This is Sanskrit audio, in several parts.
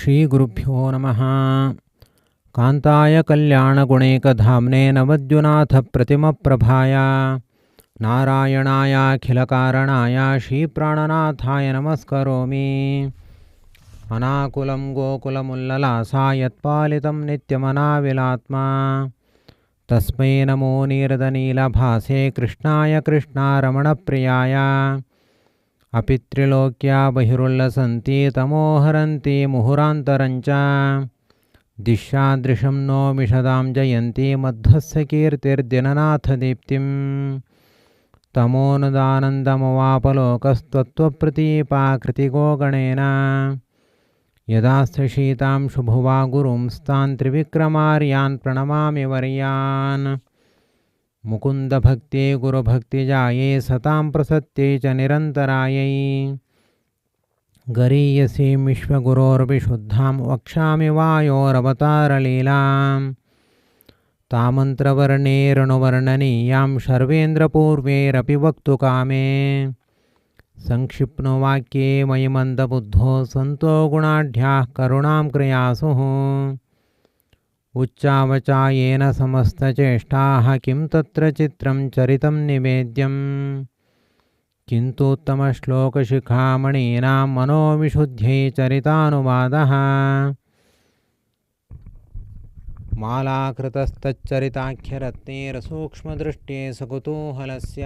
श्रीगुरुभ्यो नमः। कान्ताय कल्याणगुणैकधाम्ने नवद्युनाथप्रतिमप्रभाय नारायणायाखिलकारणाय श्रीप्राणनाथाय नमस्करोमि। अनाकुलं गोकुलमुल्ललासा यत्पालितं नित्यमनाविलात्मा तस्मै नमो नीरदनीलभासे कृष्णाय कृष्णारमणप्रियाय। अपि त्रिलोक्या बहिरुल्लसन्ति तमोहरन्ति मुहुरान्तरञ्च दिशादृशं नो मिषदां जयन्ति मध्वस्य कीर्तिर्दिननाथदीप्तिं तमोनुदानन्दमवापलोकस्त्वत्वप्रतीपाकृतिको गणेन यदास्त्रशीतां शुभुवा गुरुंस्तान् त्रिविक्रमार्यान् प्रणमामि वर्यान्। मुकुन्दभक्ति गुरुभक्तिजायै सतां प्रसत्यै च निरन्तरायै गरीयसीं विश्वगुरोर्विशुद्धां वक्ष्यामि वायोरवतारलीलां तामन्त्रवर्णेरनुवर्णनीयां शर्वेन्द्रपूर्वैरपि वक्तुकामे। संक्षिप्नो वाक्ये मयि मन्दबुद्धो सन्तो गुणाढ्याः करुणां क्रियासुः उच्चावचायेन समस्तचेष्टाः किं तत्र चित्रं चरितं निवेद्यं किन्तुत्तमश्लोकशिखामणीनां मनोविशुद्ध्यै चरितानुवादः मालाकृतस्तच्चरिताख्यरत्नेरसूक्ष्मदृष्टे सकुतूहलस्य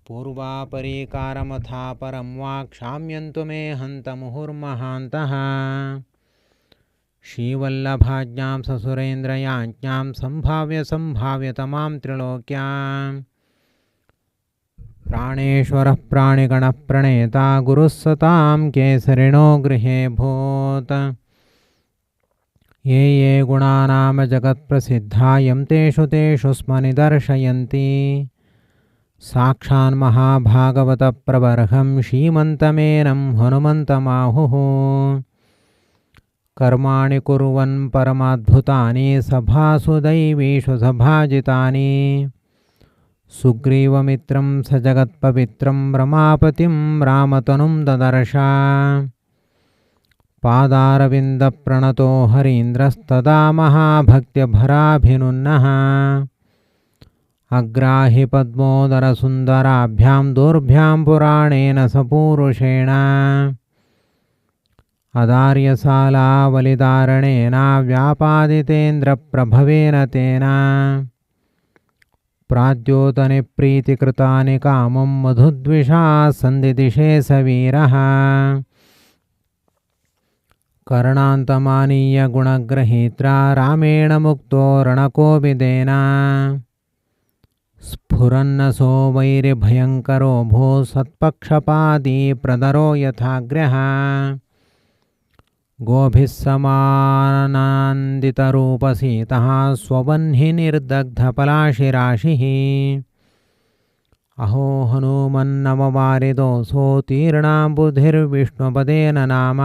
पूर्वापरीकारमथा परं वा क्षाम्यन्तु मे हन्त मुहुर्महान्तः। श्रीवल्लभाज्ञां ससुरेन्द्रयाज्ञां सम्भाव्यतमां त्रिलोक्यां प्राणेश्वरः प्राणिगणः प्रणेता गुरुः सतां केसरिणो गृहे भूत्। ये ये गुणानाम जगत्प्रसिद्धा यं तेषु स्म निदर्शयन्ति साक्षान्महाभागवतप्रवर्हं श्रीमन्तमेनं हनुमन्तमाहुः। कर्माणि कुर्वन् परमाद्भुतानि सभासु दैवीषु सभाजितानि सुग्रीवमित्रं स जगत्पवित्रं रमापतिं रामतनुं ददर्श। पादारविन्दप्रणतो हरीन्द्रस्तदा महाभक्त्यभराभिनुन्नः अग्राहि पद्मोदरसुन्दराभ्यां दोर्भ्यां पुराणेन सपूरुषेण अदार्यसालावलिदारणेन व्यापादितेन्द्रप्रभवेन तेन प्राद्योतनिप्रीतिकृतानि कामं मधुद्विषा सन्दिदिशे स वीरः। कर्णान्तमानीय गुणग्रहीत्रा रामेण मुक्तो रणकोविदेन स्फुरन्नसो वैरिभयङ्करो भो सत्पक्षपादी प्रदरो यथाग्र्यः। गोभिः समानन्दितरूपसीतः स्वबह्निर्दग्धपलाशिराशिः अहो हनुमन्नववारिदोऽसोत्तीर्णा बुद्धिर्विष्णुपदेन नाम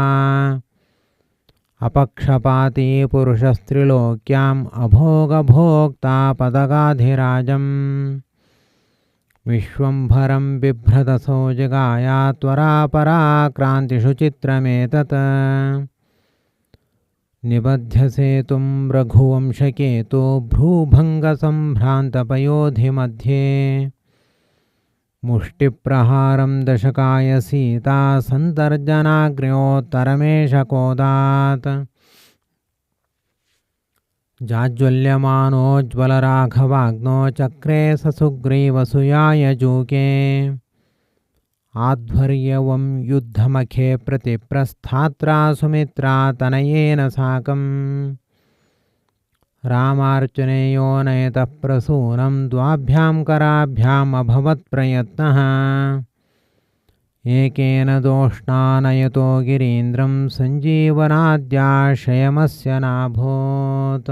अपक्षपाती पुरुषस्त्रिलोक्याम् अभोगभोक्ता पदगाधिराजम् विश्वम्भरं बिभ्रतसो जगाया त्वरापराक्रान्तिषु चित्रमेतत्। निबध्यसेतुं रघुवंशकेतो भ्रूभङ्गसम्भ्रान्तपयोधिमध्ये मुष्टिप्रहारं दशकाय सीता सन्तर्जनाग्न्योत्तरमेष जाज्वल्यमानोज्ज्वलराघवाग्नो चक्रे ससुग्रीवसुयाय जूके आध्वर्यवं युद्धमखे प्रतिप्रस्थात्रा सुमित्रा तनयेन साकं रामार्चनेयो नयतः प्रसूनं द्वाभ्यां कराभ्याम् अभवत् प्रयत्नः एकेन दोष्णानयतो गिरीन्द्रं सञ्जीवनाद्याशयमस्य नाभूत्।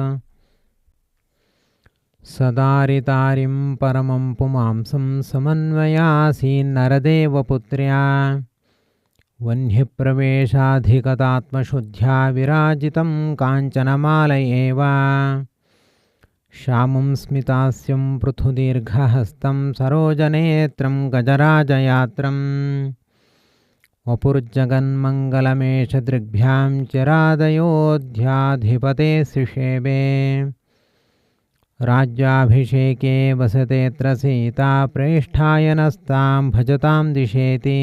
सदारितारिं परमं पुमांसं समन्वयासीन्नरदेवपुत्र्या वह्निप्रवेशाधिगतात्मशुद्ध्या विराजितं काञ्चनमालयेव श्यामं स्मितास्यं पृथुदीर्घहस्तं सरोजनेत्रं गजराजयात्रम् वपुर्जगन्मङ्गलमेष दृग्भ्यां चिरादयोध्याधिपते शिषेवे राज्याभिषेके वसतेऽत्र सीता प्रेष्ठाय नस्तां भजतां दिशेति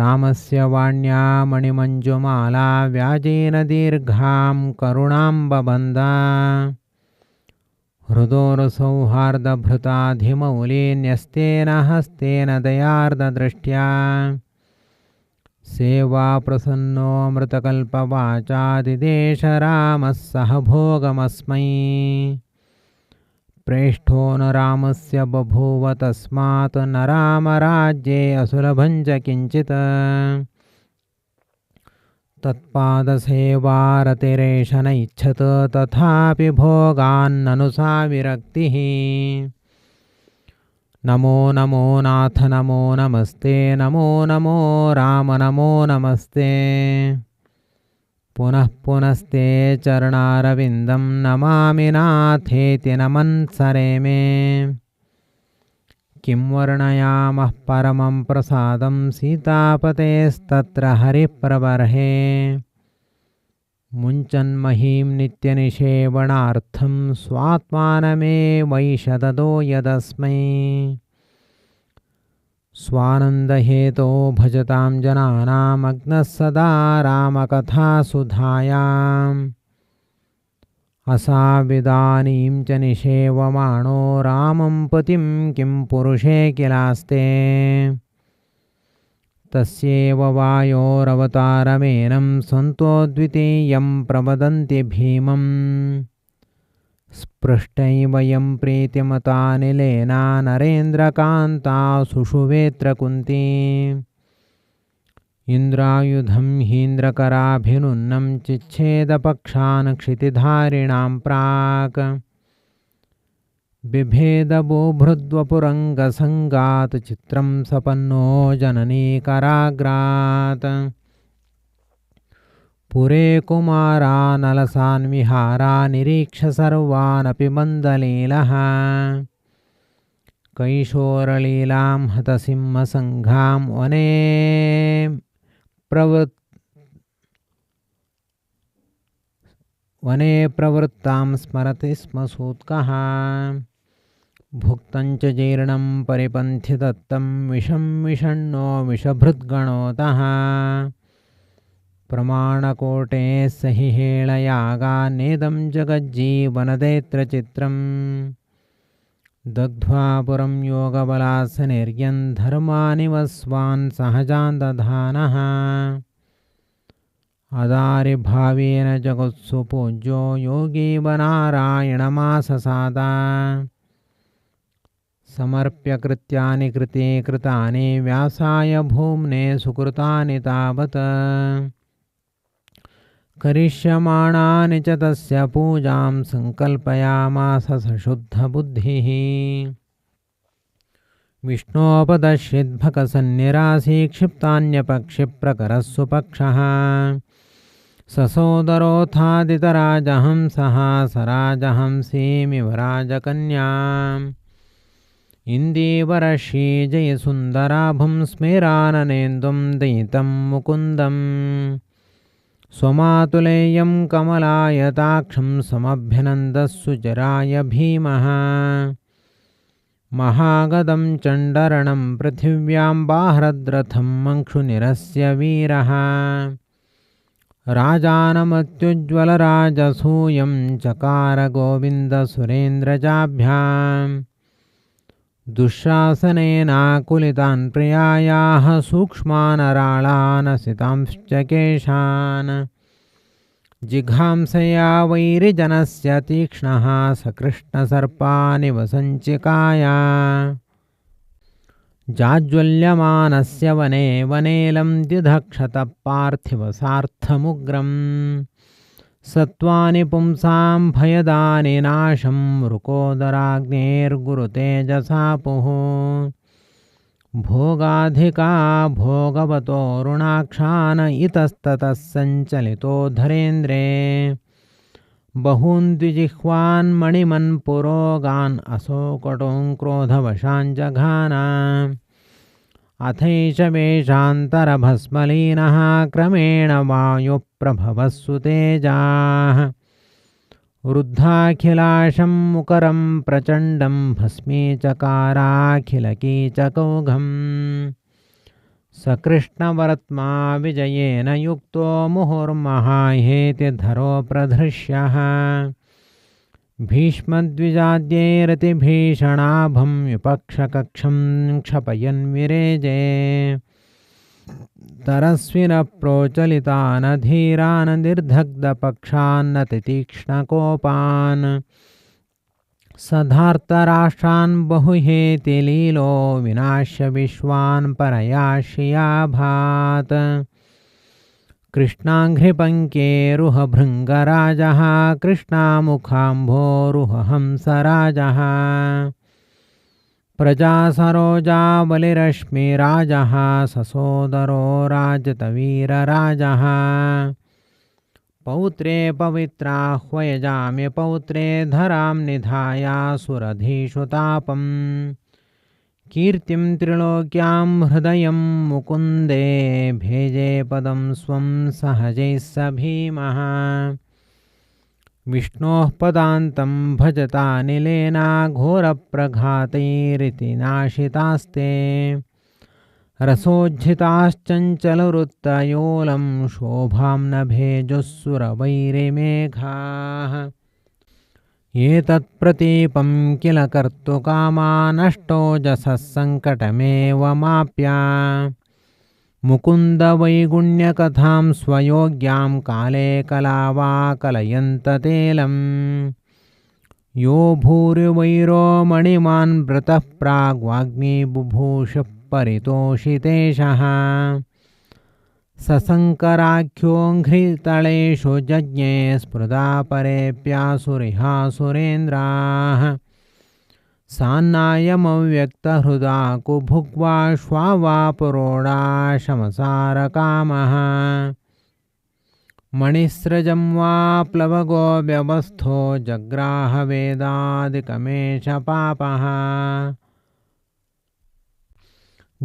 रामस्य वाण्या मणिमञ्जुमाला व्याजेन दीर्घां करुणां बबन्धा हृदोरसौहार्दभृताधिमौलिन्यस्तेन हस्तेन दयार्द्रदृष्ट्या सेवाप्रसन्नोऽमृतकल्पवाचादिदेश रामः सह भोगमस्मै प्रेष्ठो न रामस्य बभूव तस्मात् न रामराज्ये असुलभं च किञ्चित् तत्पादसेवारतिरेष न इच्छत् तथापि भोगान्ननु सा विरक्तिः नमो नमो नाथ नमो नमस्ते नमो नमो राम नमो नमस्ते पुनः पुनस्ते चरणारविन्दं नमामि नाथेति नमन् सरेमे किं वर्णयामः परमं प्रसादं सीतापतेस्तत्र हरिप्रबर्हे मुञ्चन्महीं नित्यनिषेवणार्थं स्वात्मानमेवैष ददो यदस्मै स्वानन्दहेतो भजतां जनानामग्नः सदा रामकथासुधायाम् असाविदानीं च निषेवमाणो रामं पतिं किं पुरुषे किलास्ते तस्यैव वायोरवतारमेनं सन्तोऽद्वितीयं प्रवदन्ति भीमं स्पृष्टैव यं प्रीतिमतानिलेन नरेन्द्रकान्ता सुषुवेत्र कुन्ती इन्द्रायुधं हीन्द्रकराभिनुन्नं चिच्छेदपक्षान् क्षितिधारिणां प्राक् बिभेदबुभृद्वपुरङ्गसङ्गात् चित्रं सपन्नो जननीकराग्रात् पुरे कुमारानलसान् विहारा निरीक्ष्य सर्वानपि मन्दलीलः कैशोरलीलां हतसिंहसङ्घां वने प्रवृत्तां स्मरति स्म सूत्कः भुक्तं च जीर्णं परिपन्थि दत्तं विषं विषण्णो विषभृद्गणोतः प्रमाणकोटे सहि हेळयागा नेदं जगज्जीवनदेत्र चित्रम् दग्ध्वा पुरं योगबलासनिर्यन् धर्मानिवस्वान् सहजान् दधानः अदारिभावेन जगत्सु पूज्यो योगी नारायणमाससादा समर्प्य कृत्यानि कृते कृतानि व्यासाय भूम्ने सुकृतानि तावत् करिष्यमाणानि च तस्य पूजां सङ्कल्पयामास सशुद्धबुद्धिः विष्णोपदश्यद्भकसन्निरासीक्षिप्तान्यपक्षिप्रकरः सुपक्षः ससोदरोऽथादितराजहंसः सराजहंसीमिव राजकन्याम् इन्दीवरश्रीजयसुन्दराभं स्मेराननेन्दुं दयितं मुकुन्दम् स्वमातुलेयं कमलायताक्षं समभ्यनन्दः सुजराय भीमः महागदं चण्डरणं पृथिव्यां बाह्रद्रथं मङ्क्षुनिरस्य वीरः राजानमत्युज्ज्वलराजसूयं चकार गोविन्दसुरेन्द्रजाभ्याम् दुःशासनेनाकुलितान् प्रियायाः सूक्ष्मानराळानसितांश्च केशान् जिघांसया वैरिजनस्य तीक्ष्णः सकृष्णसर्पानिव सञ्चिकाया जाज्वल्यमानस्य वने वनेलं दिधक्षतः पार्थिवसार्थमुग्रम् सत्त्वानि पुंसां भयदानि नाशं मृकोदराग्नेर्गुरुतेजसापुः भोगाधिका भोगवतोरुणाक्षान् इतस्ततः सञ्चलितो धरेन्द्रे बहून् द्विजिह्वान् मणिमन्पुरोगान् असौकटों क्रोधवशान् जघान अथैष वेषान्तरभस्मलीनः क्रमेण वायुप्रभवस्सु तेजाः वृद्धाखिलाशं मुकरं प्रचण्डं भस्मीचकाराखिलकीचकौघम् सकृष्णवर्त्मा विजयेन युक्तो मुहुर्महाहेतिधरो प्रधृष्यः भीष्मद्विजाद्यैरतिभीषणाभं विपक्षकक्षं क्षपयन् विरेजे तरस्विनः प्रोचलितान् धीरान् निर्दग्धपक्षान् तीक्ष्णकोपान् सधार्तराष्ट्रान् बहुहेति लीलो विनाश्य विश्वान् परया श्रियाभात् कृष्णाङ्घ्रिपङ्केरुहभृङ्गराजः कृष्णामुखाम्भोरुहहंसराजः प्रजासरोजाबलिरश्मिराजः ससोदरो राजतवीरराजः पौत्रे पवित्राह्वयजामि पौत्रे धरां निधायासुरधीषु तापम् कीर्तिं त्रिलोक्यां हृदयं मुकुन्दे भेजे पदं स्वं सहजैः स भीमः विष्णोः पदान्तं भजतानिलेन घोरप्रघातैरिति नाशितास्ते रसोज्झिताश्चञ्चलवृत्तयोलं शोभां न भेजुस्सुरवैरिमेघाः एतत्प्रतीपं किल कर्तुकामा नष्टोजसः सङ्कटमेव माप्या मुकुन्दवैगुण्यकथां स्वयोग्यां काले कलावा कलयन्ततेलं यो भूरिवैरो मणिमान् व्रतः प्राग्वाग्मिबुभूषः परितोषितेशः सशङ्कराख्योऽङ्घ्रितलेषु जज्ञे स्पृदा परेऽप्यासुरिहासुरेन्द्राः सान्नायमव्यक्तहृदा कुभुग्वा श्वावा पुरोडाशमसारकामः मणिस्रजं वा प्लवगो व्यवस्थो जग्राहवेदादिकमेष पापः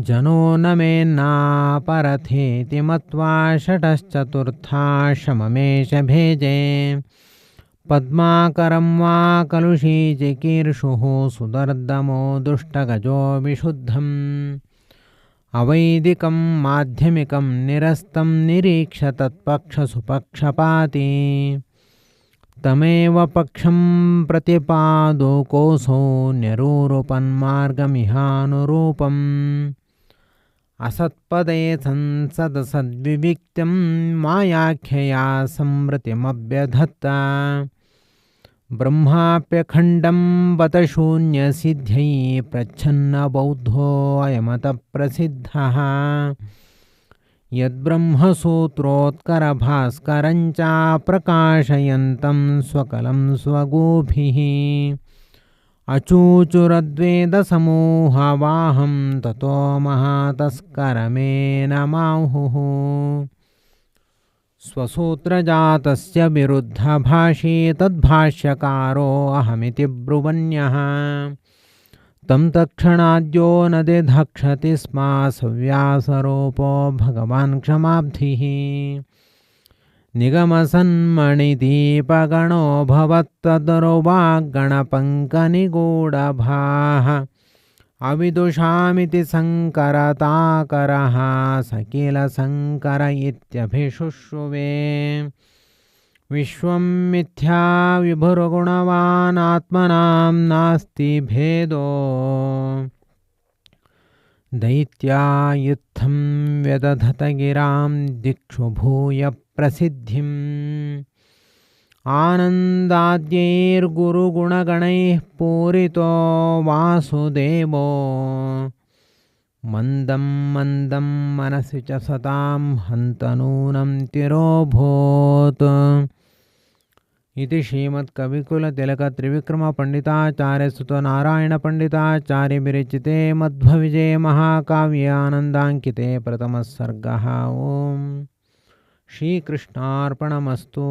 जनो न मेन्नापरथेति मत्वा षटश्चतुर्था शममेष भेजे पद्माकरं वा कलुषीचिकीर्षुः सुदर्दमो दुष्टगजो विशुद्धम् अवैदिकं माध्यमिकं निरस्तं निरीक्ष तत्पक्षसुपक्षपाती तमेव पक्षं प्रतिपादो कोऽसौ न्यरूपन्मार्गमिहानुरूपम् असत्पदे संसदसद्विविक्तं मायाख्यया संवृतिमभ्यधत्ता ब्रह्माप्यखण्डं बत शून्यसिद्ध्यै प्रच्छन्नबौद्धोऽयमतः प्रसिद्धः यद्ब्रह्मसूत्रोत्करभास्करं च प्रकाशयन्तं स्वकलं स्वगोभिः अचूचुरद्वेदसमूहवाहं ततो महातस्करमेनमाहुः स्वसूत्रजातस्य विरुद्धभाषी तद्भाष्यकारो अहमिति ब्रुवन्यः तं तत्क्षणाद्यो न दिधक्षति स्म सव्यासरूपो भगवान् क्षमाब्धिः निगमसन्मणिदीपगणो भवत्तदरुवाग्गणपङ्कनिगूढभाः अविदुषामिति शङ्करताकरः स किल शङ्कर इत्यभिशुश्रुवे विश्वं मिथ्या विभुर्गुणवान् आत्मनां नास्ति भेदो दैत्या युत्थं व्यदधत गिरां दिक्षु भूय प्रसिद्धिम् आनन्दाद्यैर्गुरुगुणगणैः पूरितो वासुदेवो मन्दं मन्दं मनसि च सतां हन्तनूनं तिरोभूत् इति श्रीमत्कविकुलतिलकत्रिविक्रमपण्डिताचार्यसुतनारायणपण्डिताचार्यविरचिते मध्वविजये महाकाव्ये आनन्दाङ्किते प्रथमः सर्गः। ओम श्रीकृष्णार्पणमस्तु।